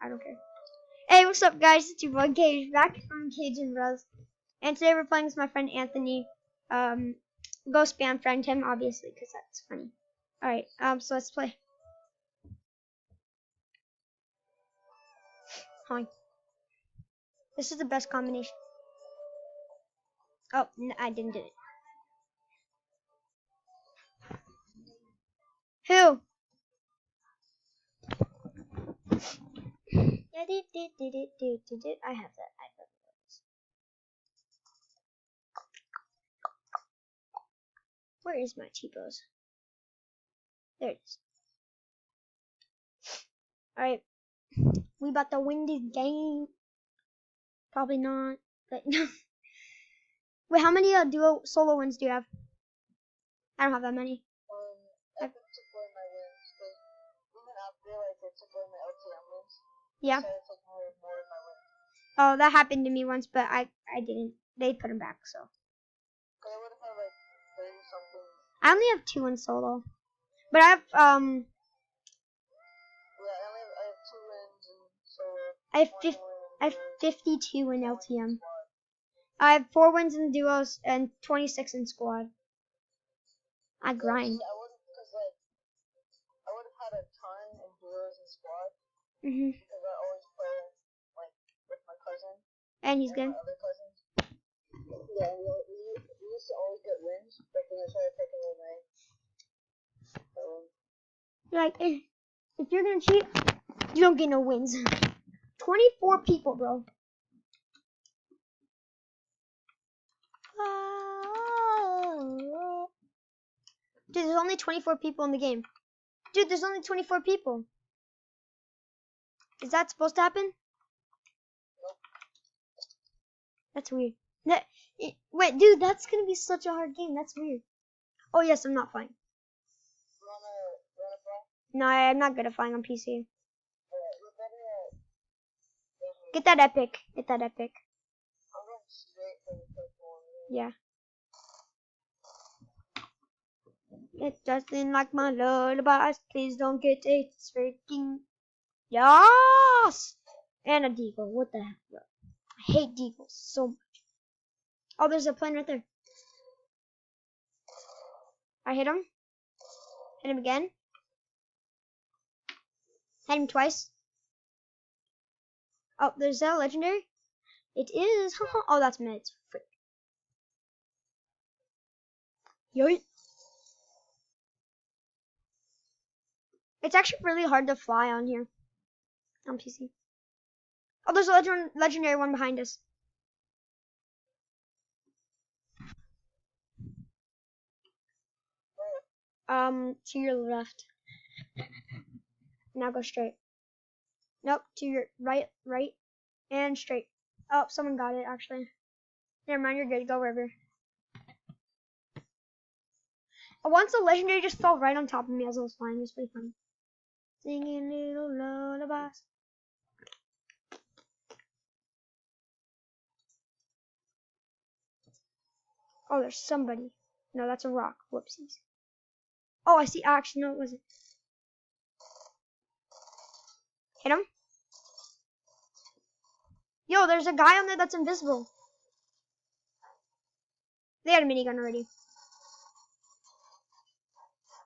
I don't care. Hey, what's up, guys? It's your boy Cage, back from Cage and Bros. And today we're playing with my friend Anthony. Go spam friend him, obviously, because that's funny. Alright, so let's play. Hi. This is the best combination. Oh, I didn't do it. Who? I have that. Where is my T-pose? There it is. Alright. We about to win this game. Probably not, but no. Wait, how many duo solo wins do you have? I don't have that many. I took away my wins, but even after I took away my LTM wins. Yeah. So I took more of my wins. Oh, that happened to me once, but I didn't. They put them back, so. Cause I would have had like 30 something. I only have 2 in solo, but I have Yeah, I have 2 wins in solo. I have 52 in LTM. I have 4 wins in duos and 26 in squad. I grind. I would have had a ton in duos and squad. Mhm. Because I always play like with my cousin. And he's and good. My other cousins. Yeah, we used to always get wins, but then I started taking away my. Like, if you're gonna cheat, you don't get no wins. 24 people, bro. Dude, there's only 24 people in the game. Dude, there's only 24 people. Is that supposed to happen? Nope. That's weird. Wait, dude, that's gonna be such a hard game. That's weird. Oh, yes, I'm not flying. You wanna fly? No, I'm not good at flying on PC. Get that epic. Get that epic. I'm going straight for the first one. Yeah. It's just like my lullabies. Please don't get it. It's freaking. Yes! And a deagle. What the heck, bro? I hate deagles so much. Oh, there's a plane right there. I hit him. Hit him again. Hit him twice. Oh, there's that legendary. It is. Oh, that's mids. Frick. Yoink. It's actually really hard to fly on here. On PC. Oh, there's a legendary one behind us. To your left. Now go straight. Nope, to your right, and straight. Oh, someone got it, actually. Never mind, you're good. Go wherever. Once a legendary just fell right on top of me as I was flying. It was pretty funny. Singing little lullabies. Oh, there's somebody. No, that's a rock. Whoopsies. Oh, I see action. No, it wasn't. Hit him. Yo, there's a guy on there that's invisible. They had a minigun already.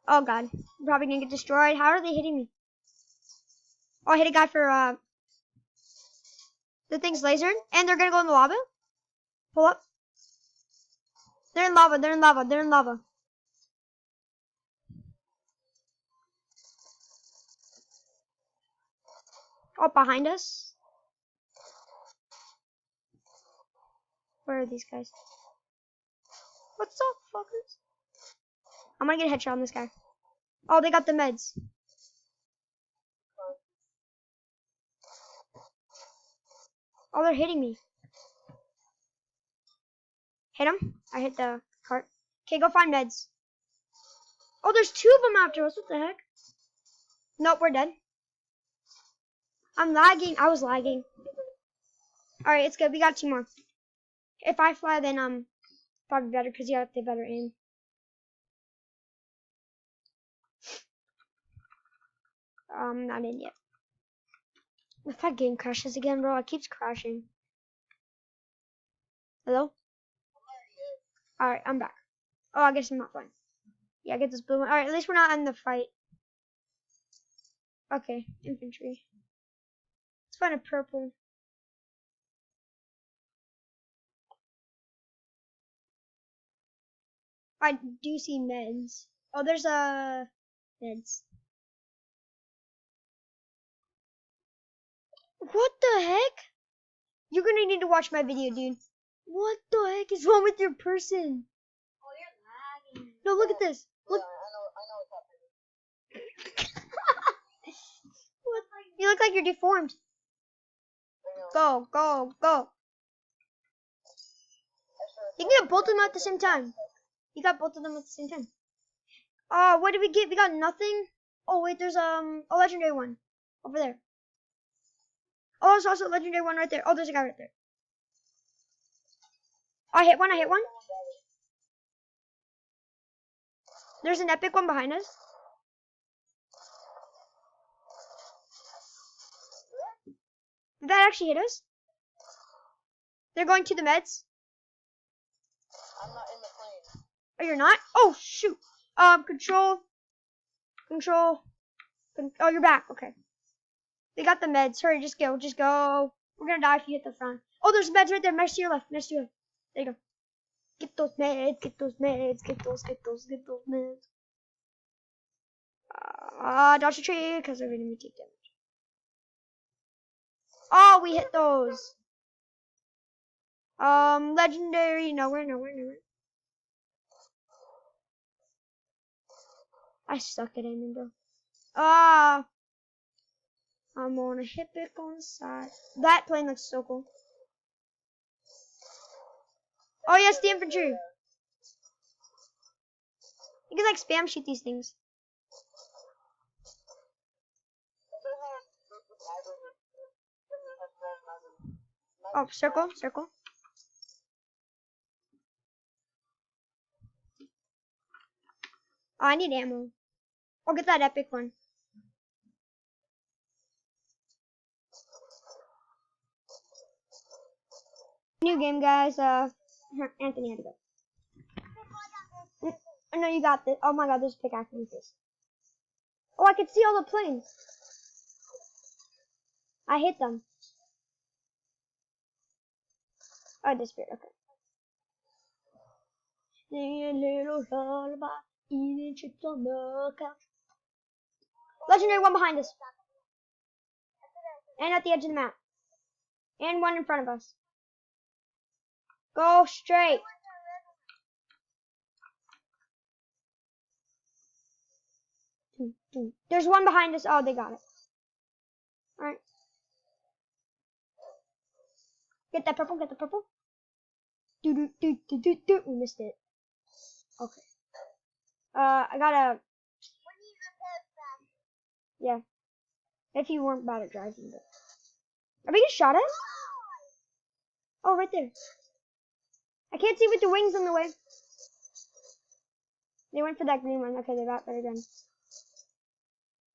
Oh god. I'm probably gonna get destroyed. How are they hitting me? Oh, I hit a guy for the thing's lasered. And they're gonna go in the lava. Pull up. They're in lava. They're in lava. They're in lava. Oh, behind us. Where are these guys? What's up, fuckers? I'm gonna get a headshot on this guy. Oh, they got the meds. Oh, they're hitting me. Hit him. I hit the cart. Okay, go find meds. Oh, there's 2 of them after us. What the heck? Nope, we're dead. I'm lagging. I was lagging. Alright, it's good. We got 2 more. If I fly, then, probably better because you have the better aim. Not in yet. If that game crashes again, bro, it keeps crashing. Hello? Alright, I'm back. Oh, I guess I'm not fine. Yeah, get this blue one. Alright, at least we're not in the fight. Okay, infantry. Let's find a purple. I do see meds. Oh, there's a meds. What the heck? You're gonna need to watch my video, dude. What the heck is wrong with your person? Oh, you're lagging. No, look at this. Look. Yeah, I know what's happening. What? You look like you're deformed. I know. Go. You can get both of them at the same time. You got both of them at the same time. Oh, what did we get? We got nothing. Oh wait, there's a legendary one over there. Oh, there's also a legendary one right there. Oh, there's a guy right there. Oh, I hit one. There's an epic one behind us. Did that actually hit us? They're going to the meds. I'm not in the plane. Oh, you're not? Oh, shoot. Control. Oh, you're back. Okay. They got the meds. Hurry, just go. We're gonna die if you hit the front. Oh, there's meds right there. Next to your left. There you go. Get those meds. Get those meds. Dodge the tree, because they're gonna take damage. Oh, we hit those. Legendary. Nowhere. I suck at aiming, bro. I'm on a hippic on the side. That plane looks so cool. Oh, yes, the infantry. You can, like, spam shoot these things. Oh, circle. Oh, I need ammo. I'll get that epic one. New game, guys. Anthony had to go. No, you got this. Oh my god, there's a pickaxe in your face. Oh, I can see all the planes. I hit them. Oh, I disappeared. Okay. Sing a little lullaby, eating chips on the couch. Legendary one behind us. And at the edge of the map. And one in front of us. Go straight. There's one behind us. Oh, they got it. Alright. Get the purple. We missed it. Okay. I gotta. Yeah. If you weren't bad at driving, but. Are we getting shot at? Oh, right there. I can't see with the wings in the way. They went for that green one. Okay, they got better guns.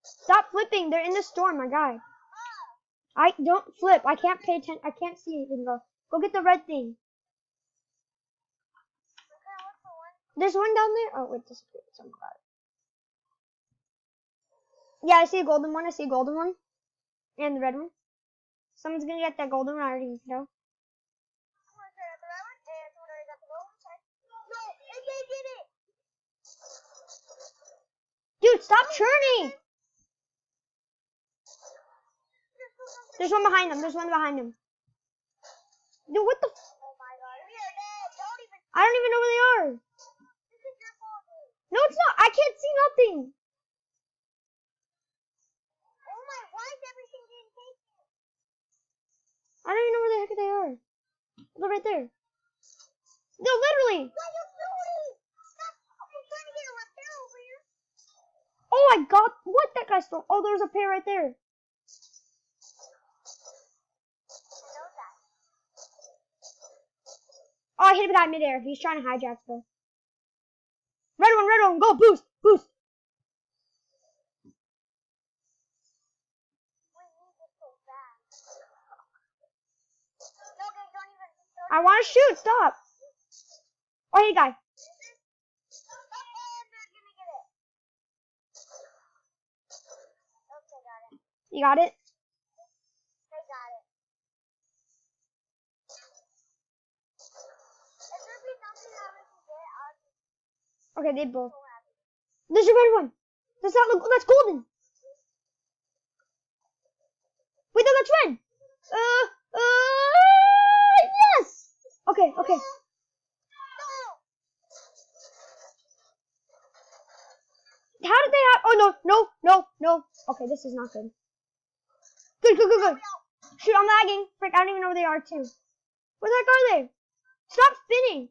Stop flipping. They're in the storm, my guy. I don't flip. I can't pay attention. I can't see anything. Go get the red thing. There's one down there. Oh, it disappeared. Someone got it. Yeah, I see a golden one. And the red one. Someone's gonna get that golden one. I already know. Dude, stop churning! There's one behind them. Dude, what the? Oh my god, we are dead. Don't even. I don't even know where they are. This is your fault, dude. No, it's not. I can't see nothing. Oh my, why is everything getting taken? I don't even know where the heck they are. They're right there. No, literally. What are you doing? Stop. I'm trying to get a repair over here. Oh, I got. What? That guy stole. Oh, there's a pair right there. Oh, I hit him in midair. He's trying to hijack though. Red one, go, boost. We need this so bad. I want to shoot. Stop. Oh, hey, guy. You got it? Okay, they both. There's a red one. That's not. That's golden. Wait, no, that's red. Yes. Okay, okay. How did they have? Oh no, no, no, no. Okay, this is not good. Good, good, good, good. Shoot, I'm lagging. Frick, I don't even know where they are too. Where the heck are they? Stop spinning.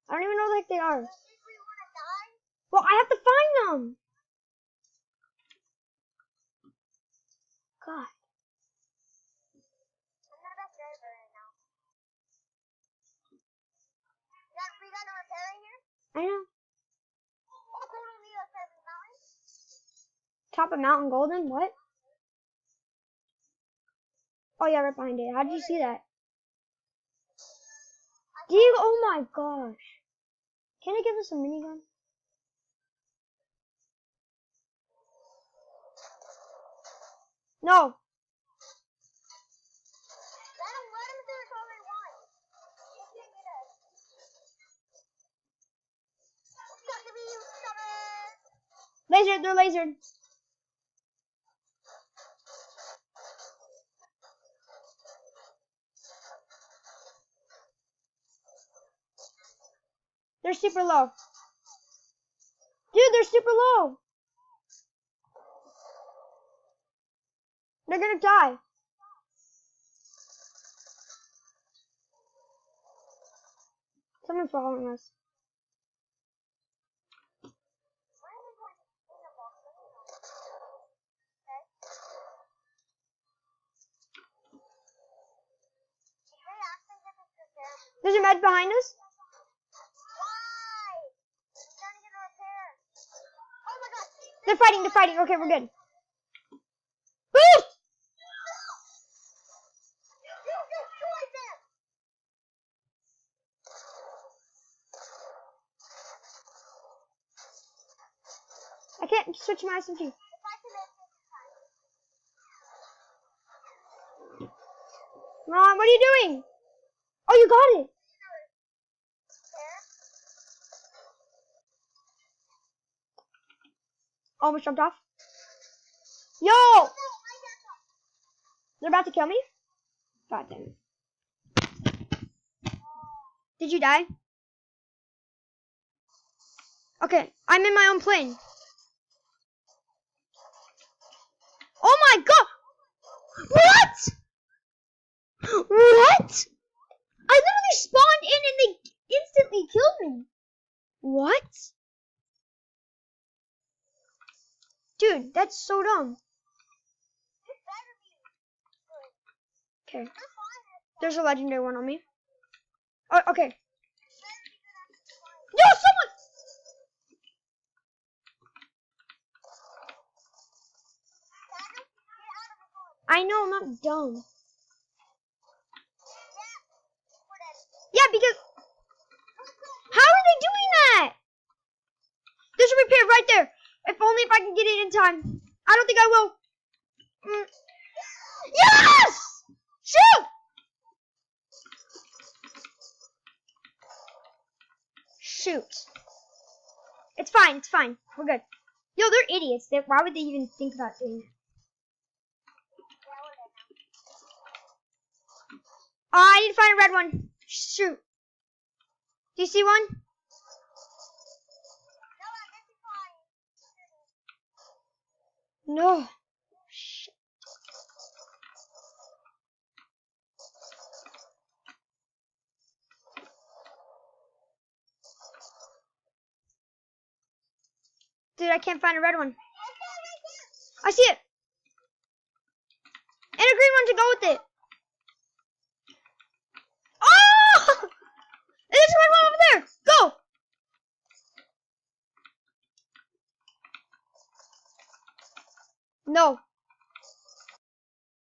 I don't even know where the heck they are. Well, I have to find them. God. I know. Top of Mountain Golden? What? Oh yeah, right behind it. How did you see that? Oh my gosh. Can I give us a minigun? No. Lasered, they're lasered. They're super low. Dude, they're super low. They're gonna die. Someone's following us. There's a med behind us. They're fighting, they're fighting. Okay, we're good. Boost! I can't switch my SMG. Ron, what are you doing? Oh, you got it. Almost jumped off. Yo! They're about to kill me? God damn it. Did you die? Okay, I'm in my own plane. Oh my god! What? What? I literally spawned in and they instantly killed me. What? Dude, that's so dumb. Okay. There's a legendary one on me. Oh, okay. Yo, someone! I know, I'm not dumb. Yeah, because... How are they doing that? There's a repair right there. If only if I can get it in time. I don't think I will. Yes! Shoot! Shoot. It's fine, it's fine. We're good. Yo, they're idiots. Why would they even think about doing that? I need to find a red one. Shoot. Do you see one? No. Shit. Dude, I can't find a red one. I see it. And a green one to go with it. Oh! And there's a red one over there. Go. No.